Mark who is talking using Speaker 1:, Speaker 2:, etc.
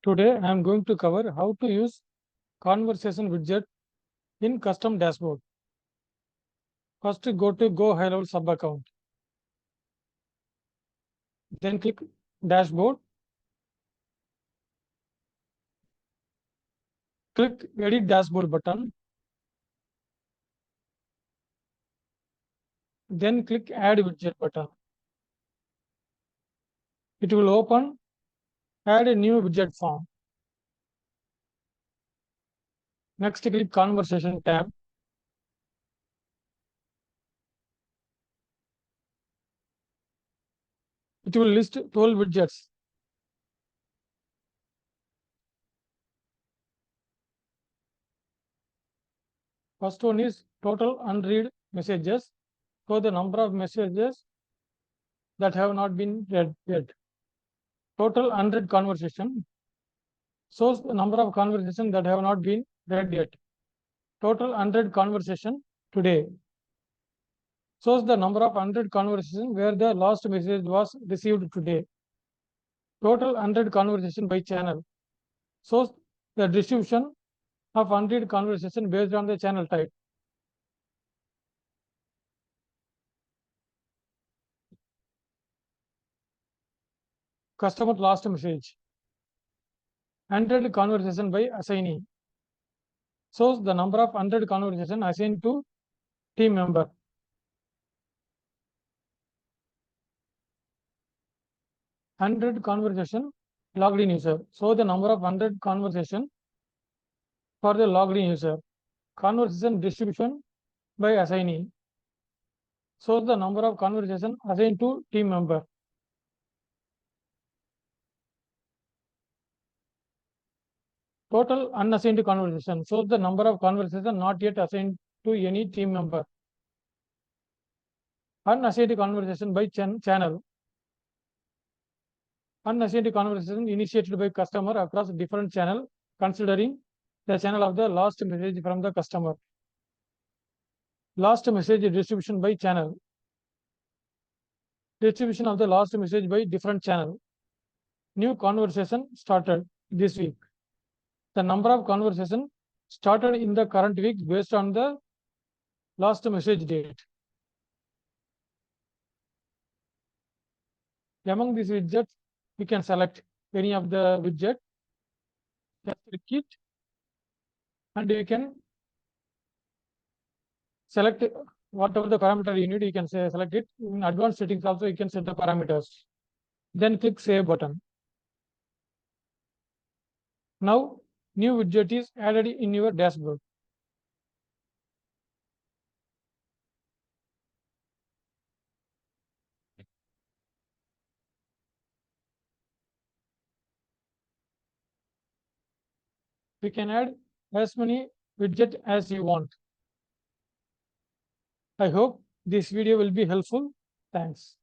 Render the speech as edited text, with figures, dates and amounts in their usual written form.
Speaker 1: Today, I am going to cover how to use conversation widget in custom dashboard. First, go to Go High Level sub account. Then click Dashboard. Click Edit Dashboard button. Then click Add Widget button. It will open Add a new widget form. Next, click Conversation tab. It will list 12 widgets. First one is total unread messages. So the number of messages that have not been read yet. Total unread conversation shows the number of conversations that have not been read yet. Total unread conversation today shows the number of unread conversations where the last message was received today. Total unread conversation by channel shows the distribution of unread conversation based on the channel type. Customer last message. Unread conversation by assignee shows the number of unread conversation assigned to team member. Unread conversation logged in user. So the number of unread conversation for the logged in user. Conversation distribution by assignee shows the number of conversation assigned to team member. Total unassigned conversation shows the number of conversation not yet assigned to any team member. Unassigned conversation by channel. Unassigned conversation initiated by customer across different channel considering the channel of the last message from the customer. Last message distribution by channel. Distribution of the last message by different channel. New conversation started this week. The number of conversation started in the current week based on the last message date. Among these widgets, we can select any of the widget, just click it, and you can select whatever the parameter you need, you can select it. In advanced settings also, you can set the parameters. Then click Save button. Now, new widget is added in your dashboard. We can add as many widgets as you want. I hope this video will be helpful. Thanks.